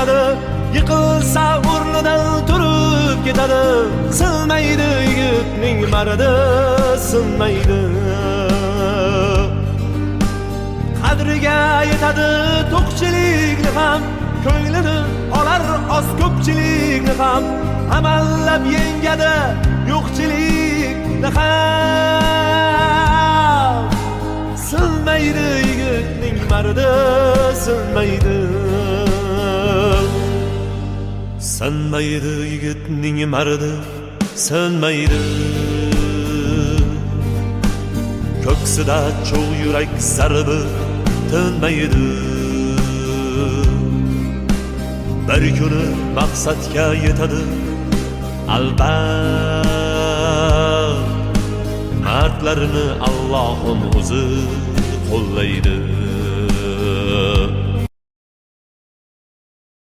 yetadi, yiqilsa o'rnidan turib ketadi. Sinmaydi yigitning maridi, sinmaydi. Qadriga yetadi to'qchilikni ham, ko'nglini olar oz ko'pchilikni ham, amallab yengadi yo'qchilikni ham. Sinmaydi yigitning maridi, sinmaydi. Sinmaydi yigitning maridi, sinmaydi. Ko'ksida cho'g' yurak zarbi tinmaydi. Bir kuni maqsadga yetadi albat, mardlarini Allohim o'zi qo'llaydi.